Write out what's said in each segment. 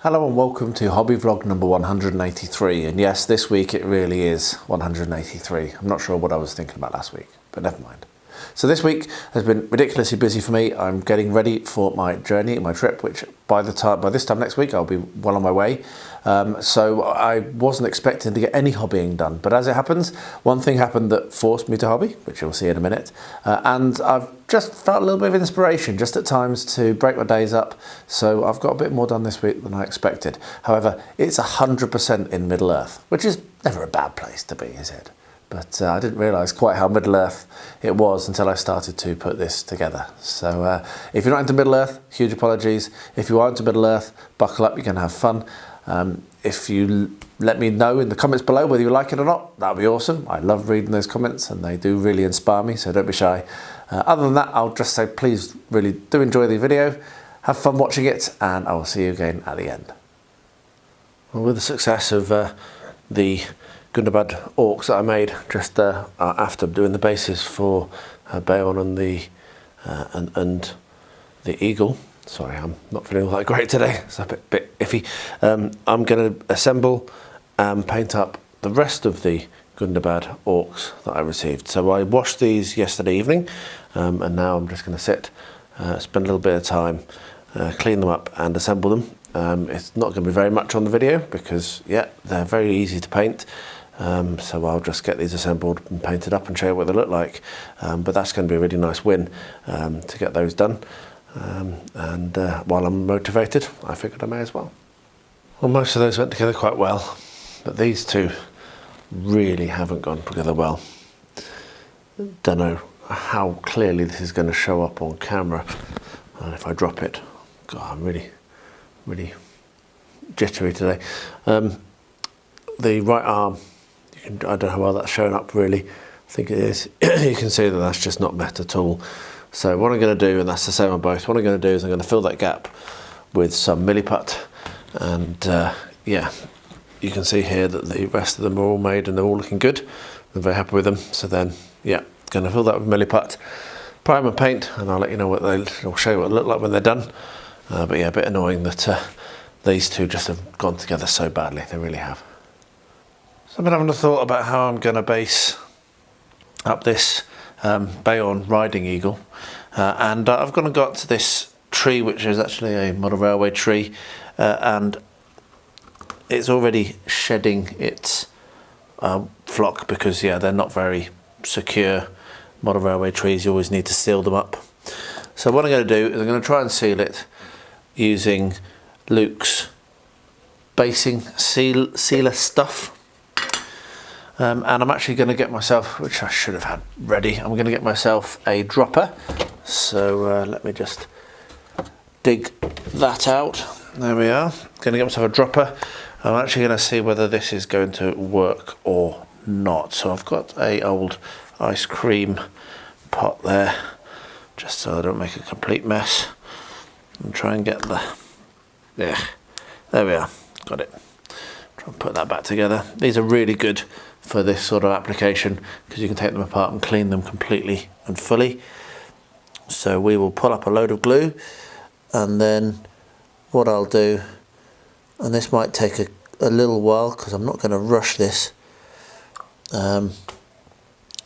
Hello and welcome to hobby vlog number 183, and yes, this week it really is 183. I'm not sure what I was thinking about last week, but never mind. So this week has been ridiculously busy for me. I'm getting ready for my journey, my trip, which by this time next week I'll be well on my way. So I wasn't expecting to get any hobbying done, but as it happens, one thing happened that forced me to hobby, which you'll see in a minute, and I've just felt a little bit of inspiration just at times to break my days up, so I've got a bit more done this week than I expected. However, it's 100% in Middle Earth, which is never a bad place to be, is it? But I didn't realise quite how Middle Earth it was until I started to put this together. So if you're not into Middle Earth, huge apologies. If you are into Middle Earth, buckle up, you're going to have fun. If you let me know in the comments below whether you like it or not, that would be awesome. I love reading those comments and they do really inspire me, so don't be shy. Other than that, I'll just say please really do enjoy the video, have fun watching it, and I will see you again at the end. Well, with the success of the Gundabad orcs that I made just after doing the bases for Beorn and the eagle. Sorry, I'm not feeling all that great today. It's a bit iffy. I'm going to assemble and paint up the rest of the Gundabad orcs that I received. So I washed these yesterday evening, and now I'm just going to sit, spend a little bit of time, clean them up and assemble them. It's not going to be very much on the video because, yeah, they're very easy to paint. So I'll just get these assembled and painted up and show you what they look like. But that's going to be a really nice win to get those done. And while I'm motivated, I figured I may as well. Well, most of those went together quite well, but these two really haven't gone together well. Don't know how clearly this is going to show up on camera if I drop it. God, I'm really jittery today. The right arm, I don't know how well that's showing up really. I think it is. You can see that that's just not met at all. So what I'm going to do, and that's the same on both, what I'm going to do is I'm going to fill that gap with some milliput, and yeah, you can see here that the rest of them are all made and they're all looking good. I'm very happy with them. So then, yeah, going to fill that with milliput, prime and paint, and I'll let you know I'll show you what they look like when they're done. But yeah, a bit annoying that these two just have gone together so badly. They really have. So I've been having a thought about how I'm going to base up this Beorn riding eagle, and I've gone and got this tree, which is actually a model railway tree, and it's already shedding its flock because, yeah, they're not very secure. Model railway trees, you always need to seal them up. So what I'm going to do is I'm going to try and seal it using Luke's basing sealer stuff. And I'm actually going to get myself, which I should have had ready, I'm going to get myself a dropper. So let me just dig that out. There we are. Going to get myself a dropper. I'm actually going to see whether this is going to work or not. So I've got a old ice cream pot there, just so I don't make a complete mess. And try and get there we are, got it. Try and put that back together. These are really good for this sort of application because you can take them apart and clean them completely and fully. So we will pull up a load of glue, and then what I'll do, and this might take a little while because I'm not going to rush this, I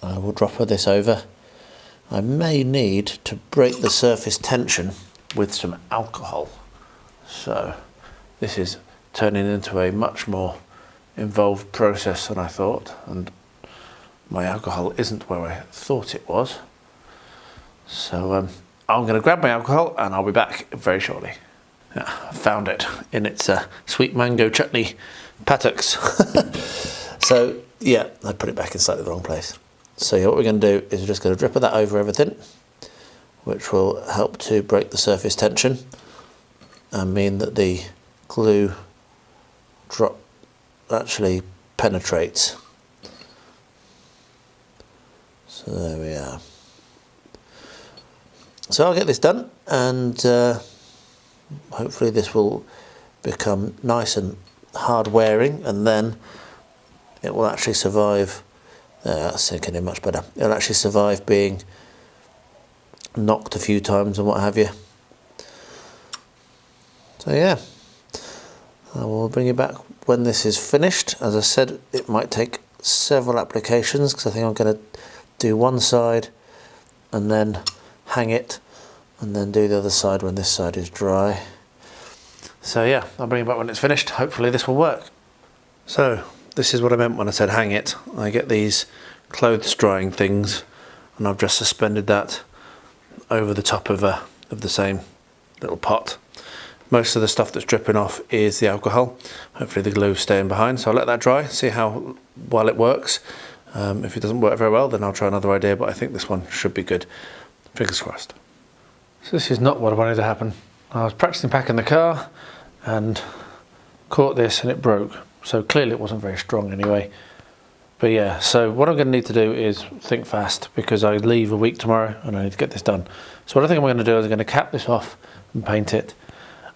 will drop this over. I may need to break the surface tension with some alcohol. So this is turning into a much more involved process than I thought, and my alcohol isn't where I thought it was. So I'm going to grab my alcohol and I'll be back very shortly. Yeah, I found it in its sweet mango chutney pattocks. So yeah, I put it back in slightly the wrong place. So yeah, what we're going to do is we're just going to drip that over everything, which will help to break the surface tension and mean that the glue drop actually penetrates. So there we are. So I'll get this done, and hopefully this will become nice and hard wearing, and then it will actually survive. That's sinking in much better. It'll actually survive being knocked a few times and what have you. So yeah, I will bring you back when this is finished. As I said, it might take several applications because I think I'm going to do one side and then hang it and then do the other side when this side is dry. So yeah, I'll bring you back when it's finished. Hopefully this will work. So this is what I meant when I said hang it. I get these clothes drying things and I've just suspended that over the top of the same little pot. Most of the stuff that's dripping off is the alcohol. Hopefully the glue's staying behind, so I'll let that dry, see how well it works. If it doesn't work very well, then I'll try another idea, but I think this one should be good. Fingers crossed. So this is not what I wanted to happen. I was practicing packing the car and caught this and it broke. So clearly it wasn't very strong anyway. But yeah, so what I'm going to need to do is think fast because I leave a week tomorrow and I need to get this done. So what I think I'm going to do is I'm going to cap this off and paint it.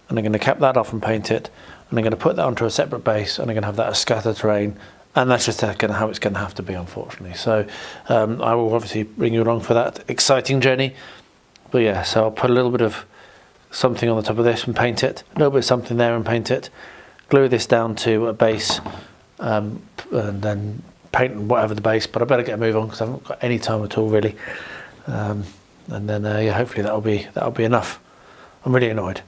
And I'm going to cap that off and paint it, and I'm going to put that onto a separate base, and I'm going to have that as scatter terrain, and that's just how it's going to have to be, unfortunately. So I will obviously bring you along for that exciting journey. But yeah, so I'll put a little bit of something on the top of this and paint it, a little bit of something there and paint it, glue this down to a base, and then paint whatever the base. But I better get a move on because I haven't got any time at all really. And then yeah, hopefully that'll be enough. I'm really annoyed.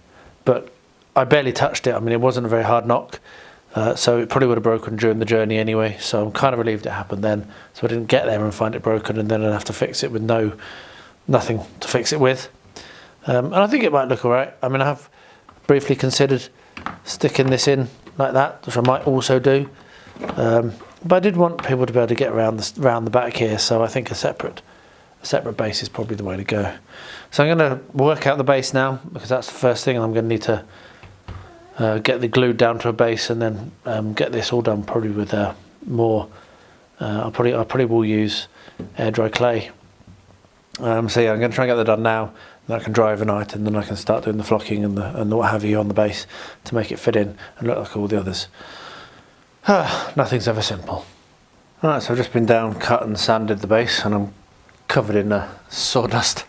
But I barely touched it. I mean, it wasn't a very hard knock, so it probably would have broken during the journey anyway. So I'm kind of relieved it happened then. So I didn't get there and find it broken, and then I'd have to fix it with nothing to fix it with. And I think it might look all right. I mean, I have briefly considered sticking this in like that, which I might also do. But I did want people to be able to get around the back here, so I think a separate base is probably the way to go. So I'm going to work out the base now because that's the first thing, and I'm going to need to get the glue down to a base and then get this all done probably with more. I probably will use air dry clay. So yeah, I'm going to try and get that done now. Then I can dry overnight, and then I can start doing the flocking and the what have you on the base to make it fit in and look like all the others. Nothing's ever simple. Alright, so I've just been down, cut and sanded the base, and I'm covered in sawdust,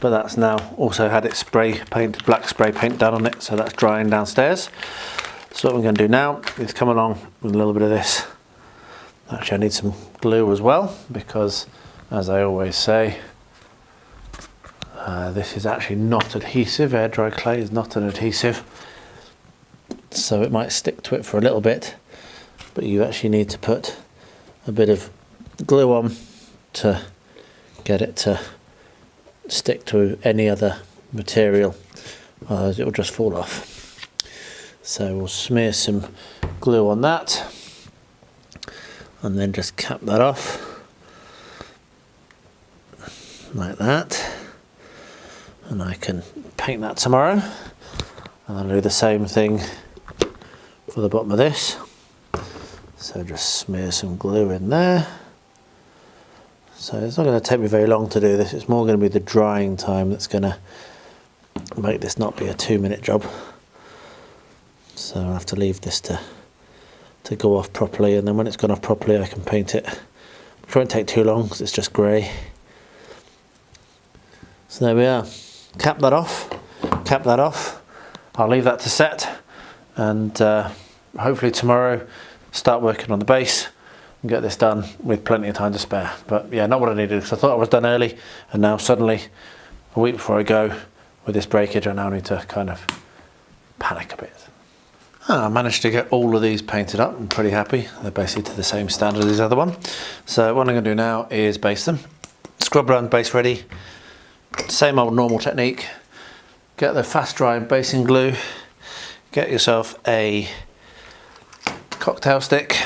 but that's now also had its black spray paint done on it, so that's drying downstairs. So what I'm going to do now is come along with a little bit of this. Actually, I need some glue as well because, as I always say, this is actually not adhesive. Air dry clay is not an adhesive, so it might stick to it for a little bit, but you actually need to put a bit of glue on to get it to stick to any other material, otherwise it will just fall off. So we'll smear some glue on that and then just cap that off like that, and I can paint that tomorrow, and I'll do the same thing for the bottom of this. So just smear some glue in there. So it's not going to take me very long to do this. It's more going to be the drying time that's going to make this not be a 2-minute job. So I'll have to leave this to go off properly, and then when it's gone off properly I can paint it. It won't take too long because it's just grey. So there we are. Cap that off. I'll leave that to set, and hopefully tomorrow start working on the base and get this done with plenty of time to spare. But yeah, not what I needed, because I thought I was done early, and now suddenly, a week before I go with this breakage, I now need to kind of panic a bit. I managed to get all of these painted up. I'm pretty happy. They're basically to the same standard as the other one. So what I'm going to do now is base them. Scrub around base ready. Same old normal technique. Get the fast dry basing glue. Get yourself a cocktail stick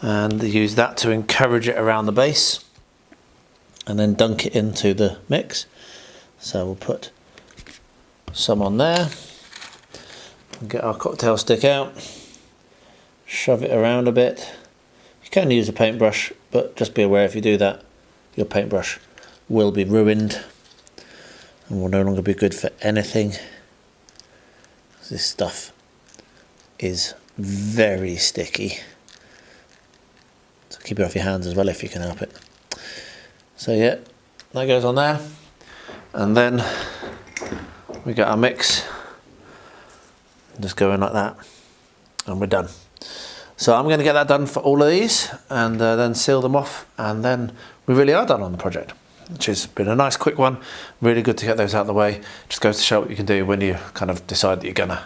and use that to encourage it around the base, and then dunk it into the mix. So we'll put some on there, and get our cocktail stick out, shove it around a bit. You can use a paintbrush, but just be aware if you do that, your paintbrush will be ruined and will no longer be good for anything. This stuff is very sticky. So keep it off your hands as well if you can help it. So yeah, that goes on there. And then we get our mix. Just go in like that. And we're done. So I'm going to get that done for all of these and then seal them off, and then we really are done on the project, which has been a nice quick one. Really good to get those out of the way. Just goes to show what you can do when you kind of decide that you're gonna.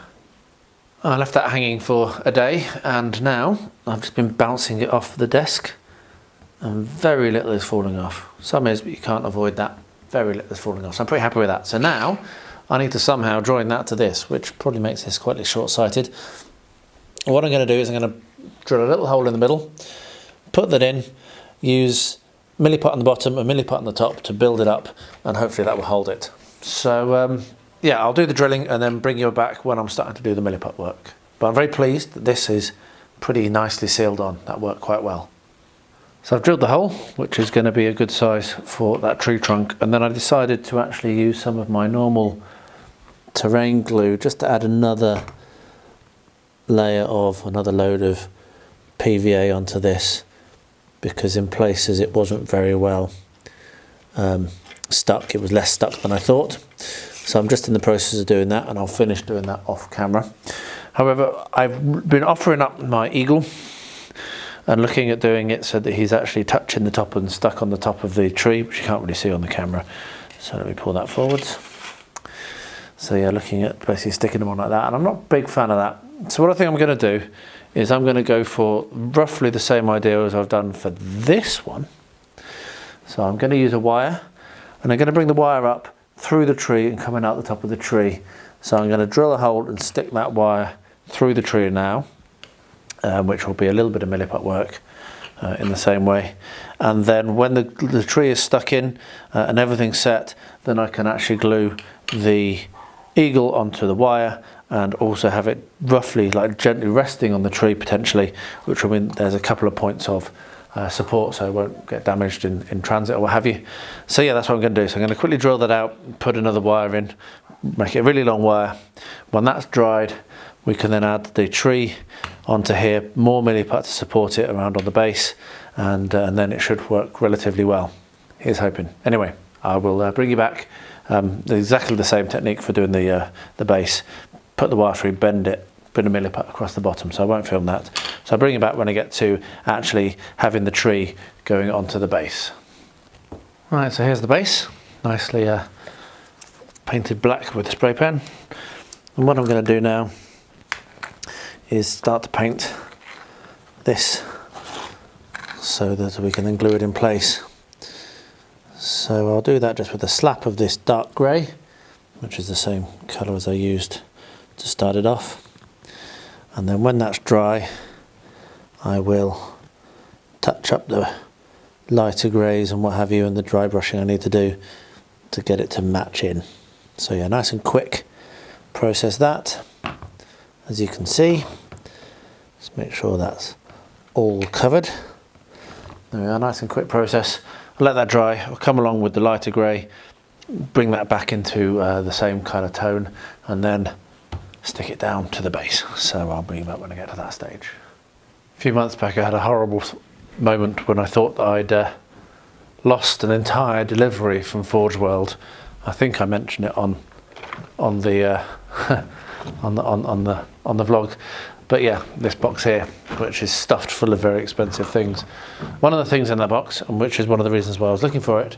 I left that hanging for a day, and now I've just been bouncing it off the desk, and very little is falling off. Some is, but you can't avoid that. Very little is falling off, so I'm pretty happy with that. So now I need to somehow join that to this, which probably makes this quite short-sighted. What I'm going to do is I'm going to drill a little hole in the middle, put that in, use milliput on the bottom and milliput on the top to build it up, and hopefully that will hold it. So yeah, I'll do the drilling and then bring you back when I'm starting to do the milliput work. But I'm very pleased that this is pretty nicely sealed on. That worked quite well. So I've drilled the hole, which is going to be a good size for that tree trunk, and then I decided to actually use some of my normal terrain glue just to add another layer of, another load of PVA onto this, because in places it wasn't very well stuck. It was less stuck than I thought. So I'm just in the process of doing that, and I'll finish doing that off camera. However, I've been offering up my eagle and looking at doing it so that he's actually touching the top and stuck on the top of the tree, which you can't really see on the camera. So let me pull that forwards. So yeah, looking at basically sticking them on like that, and I'm not a big fan of that. So what I think I'm going to do is I'm going to go for roughly the same idea as I've done for this one. So I'm going to use a wire, and I'm going to bring the wire up through the tree and coming out the top of the tree. So I'm going to drill a hole and stick that wire through the tree now, which will be a little bit of milliput work in the same way. And then when the tree is stuck in and everything's set, then I can actually glue the eagle onto the wire and also have it roughly like gently resting on the tree potentially, which will mean there's a couple of points of support so it won't get damaged in transit or what have you. So yeah, that's what I'm going to do. So I'm going to quickly drill that out, put another wire in, make it a really long wire. When that's dried, we can then add the tree onto here, more milliput to support it around on the base, and then it should work relatively well. Here's hoping. Anyway, I will bring you back. Exactly the same technique for doing the base. Put the wire through, bend it, put a milliput across the bottom, so I won't film that. So I'll bring you back when I get to actually having the tree going onto the base. Right, so here's the base, nicely painted black with a spray pen. And what I'm going to do now is start to paint this so that we can then glue it in place. So I'll do that just with a slap of this dark grey, which is the same colour as I used to start it off. And then when that's dry, I will touch up the lighter greys and what have you, and the dry brushing I need to do to get it to match in. So yeah, nice and quick process that. As you can see, just make sure that's all covered. There we are, nice and quick process. I'll let that dry. I'll come along with the lighter grey, bring that back into the same kind of tone, and then stick it down to the base. So I'll bring you back when I get to that stage. A few months back I had a horrible moment when I thought that I'd lost an entire delivery from Forge World. I think I mentioned it on the on the vlog. But yeah, this box here, which is stuffed full of very expensive things. One of the things in that box, and which is one of the reasons why I was looking for it,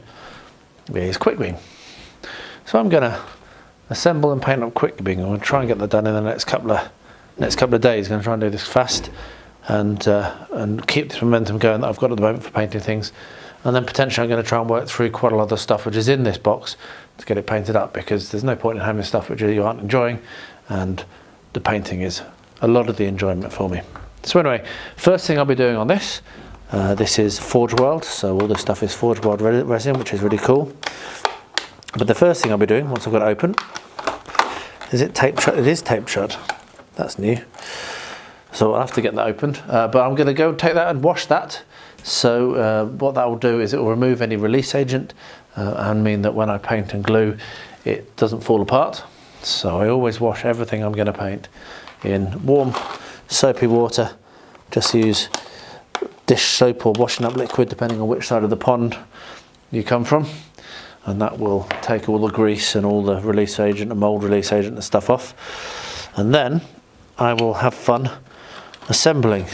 is Quickbeam. So I'm gonna assemble and paint up Quickbeam. I'm gonna try and get that done in the next couple of days. I'm gonna try and do this fast and keep this momentum going that I've got at the moment for painting things. And then potentially I'm going to try and work through quite a lot of stuff which is in this box to get it painted up, because there's no point in having stuff which you aren't enjoying, and the painting is a lot of the enjoyment for me. So anyway, first thing I'll be doing on this, this is Forge World, so all this stuff is Forge World resin, which is really cool. But the first thing I'll be doing, once I've got it open, is it taped shut? It is taped shut. That's new. So I'll have to get that opened, but I'm going to go take that and wash that. So what that will do is it will remove any release agent and mean that when I paint and glue, it doesn't fall apart. So I always wash everything I'm going to paint in warm soapy water. Just use dish soap or washing up liquid depending on which side of the pond you come from, and that will take all the grease and all the release agent and mold release agent and stuff off. And then I will have fun assembling,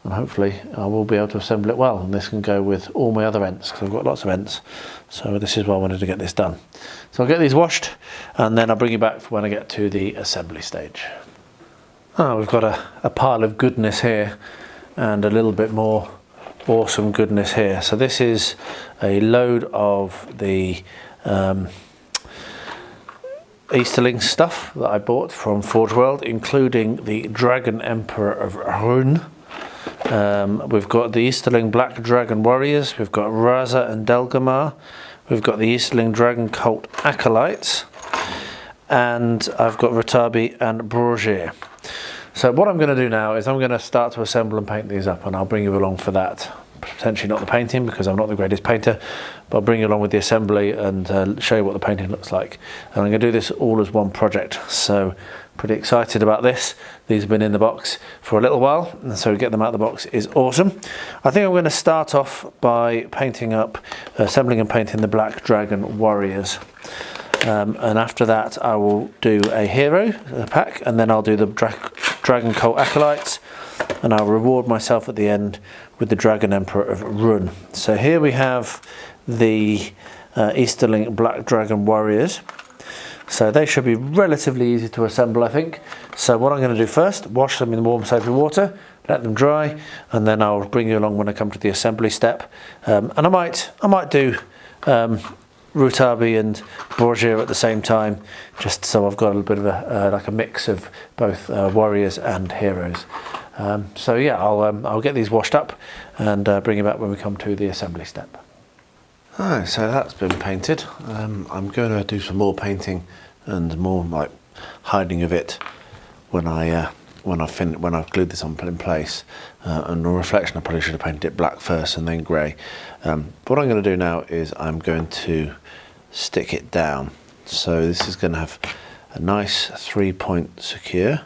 and hopefully I will be able to assemble it well, and this can go with all my other Ents because I've got lots of Ents. So this is why I wanted to get this done. So I'll get these washed and then I'll bring you back for when I get to the assembly stage. Oh, we've got a pile of goodness here and a little bit more awesome goodness here. So this is a load of the Easterling stuff that I bought from Forge World, including the Dragon Emperor of Rhun. We've got the Easterling Black Dragon Warriors, we've got Raza and Delgamar, we've got the Easterling Dragon Cult Acolytes, and I've got Rutabi and Borgier. So what I'm going to do now is I'm going to start to assemble and paint these up, and I'll bring you along for that. Potentially not the painting because I'm not the greatest painter, but I'll bring you along with the assembly and show you what the painting looks like. And I'm going to do this all as one project, so pretty excited about this. These have been in the box for a little while, and so to get them out of the box is awesome. I think I'm going to start off by painting up, assembling and painting the Black Dragon Warriors. And after that I will do a hero pack, and then I'll do the Dragon Cult Acolytes, and I'll reward myself at the end with the Dragon Emperor of Rhun. So here we have the Easterling Black Dragon Warriors. So they should be relatively easy to assemble, I think. So what I'm going to do first, wash them in warm soapy water, let them dry, and then I'll bring you along when I come to the assembly step. And I might do Rutabi and Borgier at the same time, just so I've got a little bit of a like a mix of both warriors and heroes. So yeah, I'll get these washed up and bring you back when we come to the assembly step. Alright, so that's been painted. I'm going to do some more painting and more like hiding of it when I've glued this on in place. And on reflection, I probably should have painted it black first and then grey. What I'm going to do now is I'm going to stick it down. So this is going to have a nice 3-point secure.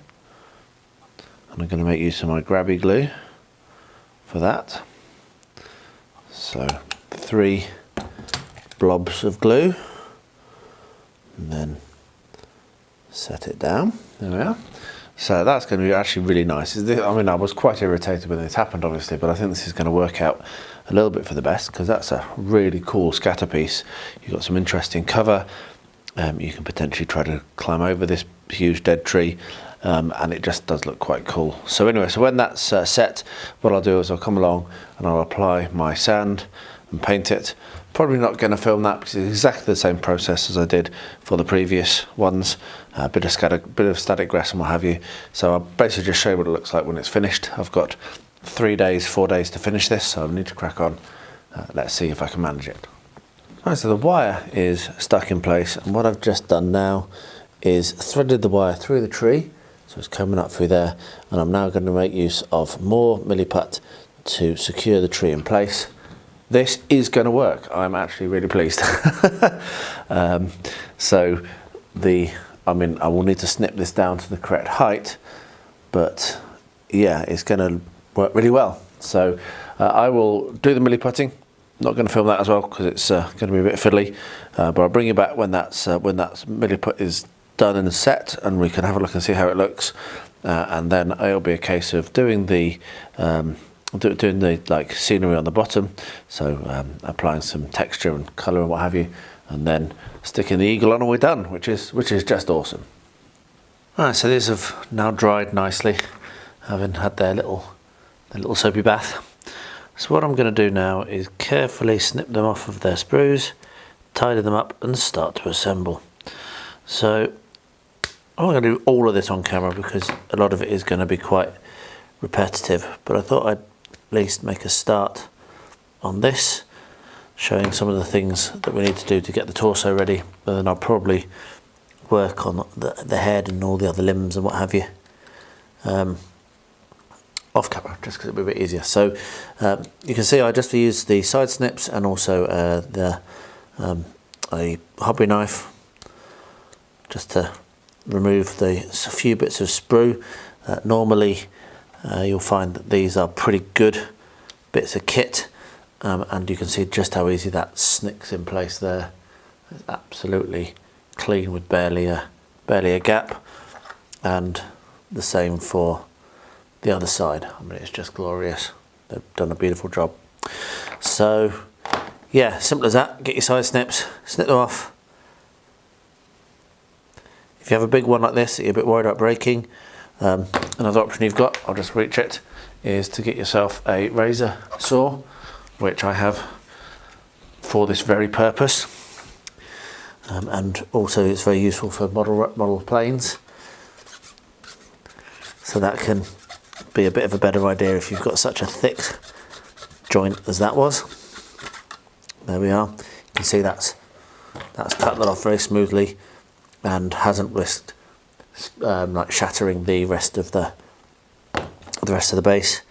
And I'm going to make use of my grabby glue for that. So 3 blobs of glue, and then set it down. There we are. So that's going to be actually really nice. I mean, I was quite irritated when this happened, obviously, but I think this is going to work out a little bit for the best, because that's a really cool scatter piece. You've got some interesting cover. You can potentially try to climb over this huge dead tree, and it just does look quite cool. So anyway, so when that's set, what I'll do is I'll come along and I'll apply my sand and paint it. Probably not going to film that because it's exactly the same process as I did for the previous ones. A bit of static grass and what have you. So I'll basically just show you what it looks like when it's finished. I've got 4 days to finish this, so I need to crack on. Let's see if I can manage it. Right, so the wire is stuck in place, and what I've just done now is threaded the wire through the tree, so it's coming up through there, and I'm now going to make use of more milliput to secure the tree in place. This is going to work. I'm actually really pleased. I will need to snip this down to the correct height, but yeah, it's going to work really well. So I will do the milliputting. Not going to film that as well because it's going to be a bit fiddly, but I'll bring you back when that milliput is done and set, and we can have a look and see how it looks, and then it'll be a case of doing the like scenery on the bottom, so applying some texture and colour and what have you, and then sticking the eagle on and we're done, which is just awesome. Alright, so these have now dried nicely, having had their little soapy bath. So what I'm going to do now is carefully snip them off of their sprues, tidy them up and start to assemble. So I'm not going to do all of this on camera because a lot of it is going to be quite repetitive, but I thought I'd at least make a start on this, showing some of the things that we need to do to get the torso ready, but then I'll probably work on the head and all the other limbs and what have you off camera, just because it'll be a bit easier. So you can see I just used the side snips and also a hobby knife just to remove a few bits of sprue. Normally you'll find that these are pretty good bits of kit, and you can see just how easy that snicks in place there. It's absolutely clean with barely a gap, and the same for the other side. I mean, it's just glorious. They've done a beautiful job. So yeah, simple as that. Get your side snips, snip them off. If you have a big one like this that you're a bit worried about breaking, another option you've got, I'll just reach it, is to get yourself a razor saw, which I have for this very purpose. And also it's very useful for model planes. So that can be a bit of a better idea if you've got such a thick joint as that was. There we are. You can see that's cut that off very smoothly and hasn't risked like shattering the rest of the base.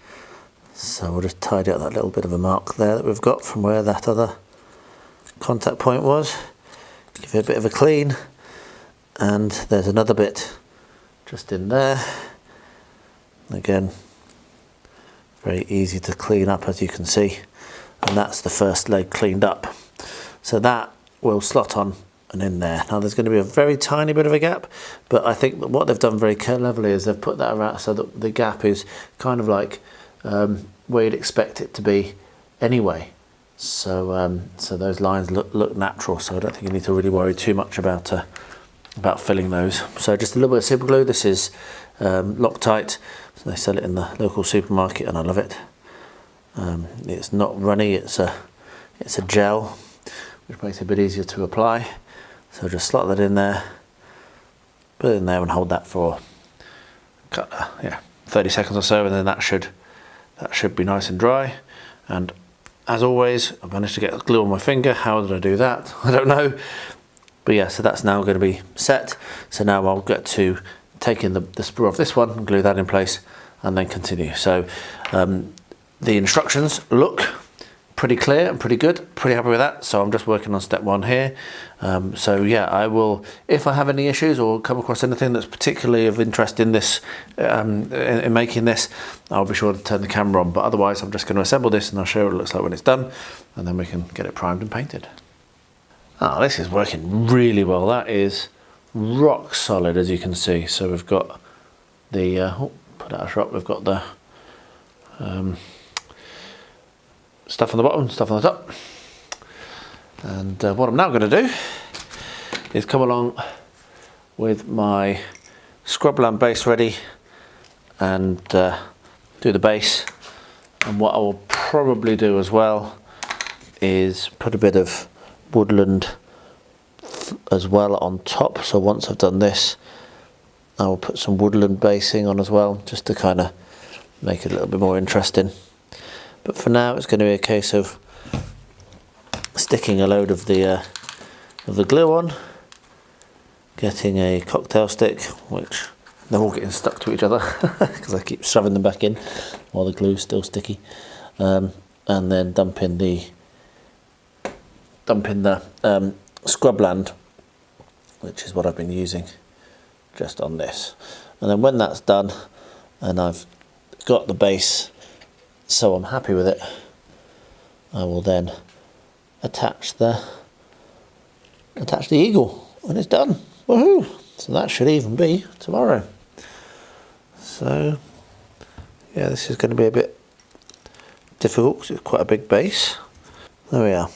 So we'll just tidy up that little bit of a mark there that we've got from where that other contact point was. Give it a bit of a clean, and there's another bit just in there. Again, very easy to clean up, as you can see, and that's the first leg cleaned up. So that will slot on and in there. Now there's going to be a very tiny bit of a gap, but I think that what they've done very cleverly is they've put that around so that the gap is kind of like where you'd expect it to be anyway. So so those lines look natural, so I don't think you need to really worry too much about filling those. So just a little bit of super glue. This is Loctite, so they sell it in the local supermarket, and I love it. It's not runny, it's a gel, which makes it a bit easier to apply. So just slot that in there, put it in there, and hold that for 30 seconds or so, and then that should be nice and dry. And as always, I've managed to get glue on my finger. How did I do that? I don't know. But yeah, so that's now going to be set. So now I'll get to taking the sprue off this one and glue that in place, and then continue. So the instructions look pretty clear and pretty good, pretty happy with that. So I'm just working on step one here. So yeah, I will, if I have any issues or come across anything that's particularly of interest in this, in making this, I'll be sure to turn the camera on. But otherwise, I'm just going to assemble this and I'll show you what it looks like when it's done, and then we can get it primed and painted. Oh, this is working really well. That is rock solid, as you can see. So we've got the, put out a shot, we've got the stuff on the bottom, stuff on the top. And what I'm now going to do is come along with my scrubland base ready and do the base. And what I will probably do as well is put a bit of woodland as well on top. So once I've done this, I will put some woodland basing on as well, just to kind of make it a little bit more interesting. But for now, it's going to be a case of sticking a load of the glue on, getting a cocktail stick, which they're all getting stuck to each other because I keep shoving them back in while the glue's still sticky, and then dumping the scrubland, which is what I've been using, just on this. And then when that's done and I've got the base, so I'm happy with it, I will then attach the eagle when it's done. Woohoo! So that should even be tomorrow. So yeah, this is going to be a bit difficult because it's quite a big base. There we are.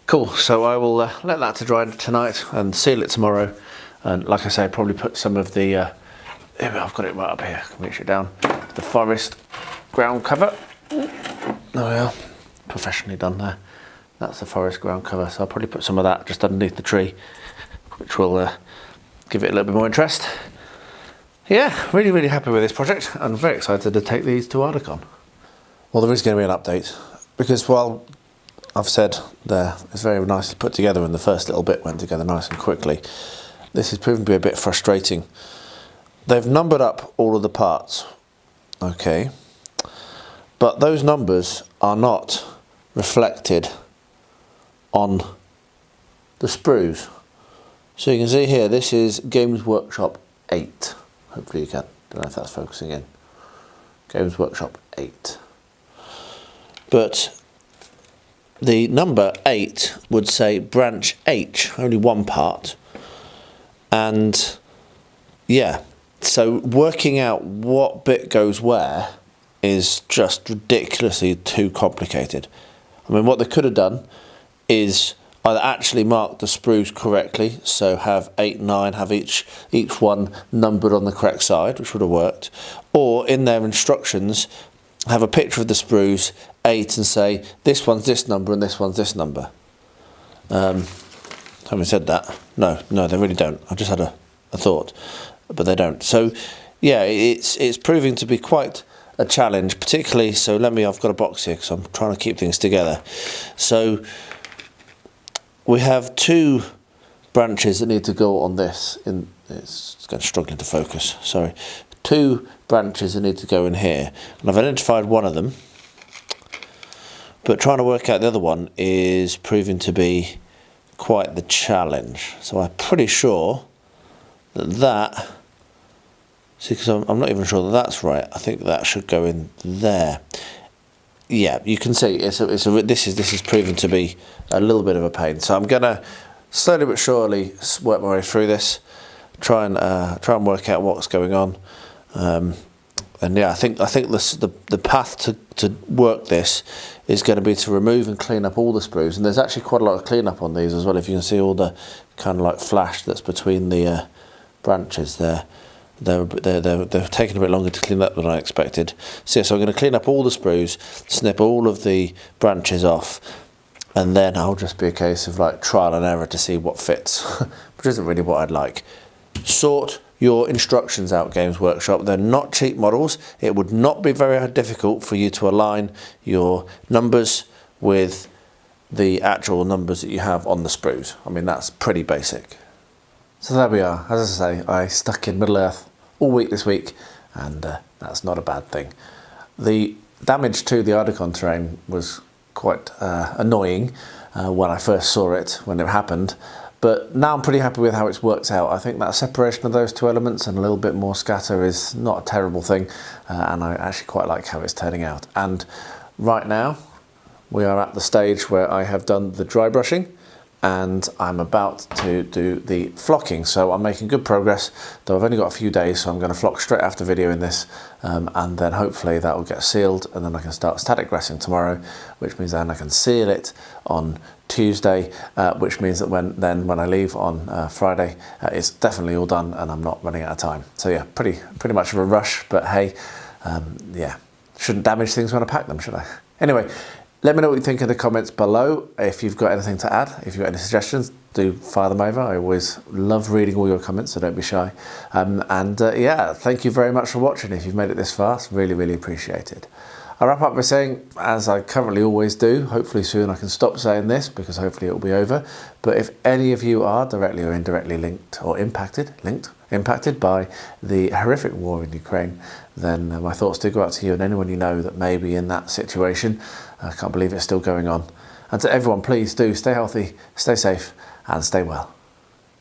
Cool, so I will let that to dry tonight and seal it tomorrow. And like I say, probably put some of the, I've got it right up here, I can reach it down, the forest ground cover. There we are, professionally done there. That's the forest ground cover, so I'll probably put some of that just underneath the tree, which will give it a little bit more interest. Yeah, really, really happy with this project, and very excited to take these to ArdaCon. Well, there is going to be an update, because while I've said there it's very nicely put together and the first little bit went together nice and quickly, this has proven to be a bit frustrating. They've numbered up all of the parts, okay, but those numbers are not reflected on the sprues. So you can see here, this is Games Workshop 8. Hopefully you can. Don't know if that's focusing in. Games Workshop 8. But the number 8 would say branch H, only one part. And yeah, so working out what bit goes where is just ridiculously too complicated. I mean, what they could have done is either actually mark the sprues correctly, so have 8, 9, have each one numbered on the correct side, which would have worked, or in their instructions have a picture of the sprues 8 and say this one's this number and this one's this number. Having said that, no, they really don't. I just had a thought, but they don't. So yeah, it's proving to be quite a challenge, particularly. So I've got a box here because I'm trying to keep things together. So we have 2 branches that need to go on this. It's struggling to focus. Sorry, 2 branches that need to go in here, and I've identified one of them. But trying to work out the other one is proving to be quite the challenge. So I'm pretty sure that. See, because I'm not even sure that that's right. I think that should go in there. Yeah, you can see this is proving to be a little bit of a pain. So I'm gonna slowly but surely work my way through this, try and work out what's going on. And yeah, I think the path to work this is going to be to remove and clean up all the sprues. And there's actually quite a lot of clean up on these as well. If you can see all the kind of like flash that's between the branches there. They're taking a bit longer to clean up than I expected. So I'm going to clean up all the sprues, snip all of the branches off, and then I'll just be a case of like trial and error to see what fits, which isn't really what I'd like. Sort your instructions out, Games Workshop. They're not cheap models. It would not be very difficult for you to align your numbers with the actual numbers that you have on the sprues. I mean, that's pretty basic. So there we are. As I say, I stuck in Middle Earth all week this week, and that's not a bad thing. The damage to the ArdaCon terrain was quite annoying when I first saw it, when it happened, but now I'm pretty happy with how it's worked out. I think that separation of those 2 elements and a little bit more scatter is not a terrible thing, and I actually quite like how it's turning out. And right now we are at the stage where I have done the dry brushing, and I'm about to do the flocking. So I'm making good progress, though I've only got a few days, so I'm going to flock straight after videoing this, and then hopefully that will get sealed, and then I can start static grassing tomorrow, which means then I can seal it on Tuesday, which means that when I leave on Friday, it's definitely all done and I'm not running out of time. So yeah, pretty much of a rush, but hey, yeah, shouldn't damage things when I pack them, should I? Anyway, let me know what you think in the comments below. If you've got anything to add, if you've got any suggestions, do fire them over. I always love reading all your comments, so don't be shy. Yeah, thank you very much for watching. If you've made it this far, it's really appreciated. I'll wrap up by saying, as I currently always do, hopefully soon I can stop saying this because hopefully it will be over. But if any of you are directly or indirectly linked or impacted by the horrific war in Ukraine, then my thoughts do go out to you and anyone you know that may be in that situation. I can't believe it's still going on. And to everyone, please do stay healthy, stay safe, and stay well.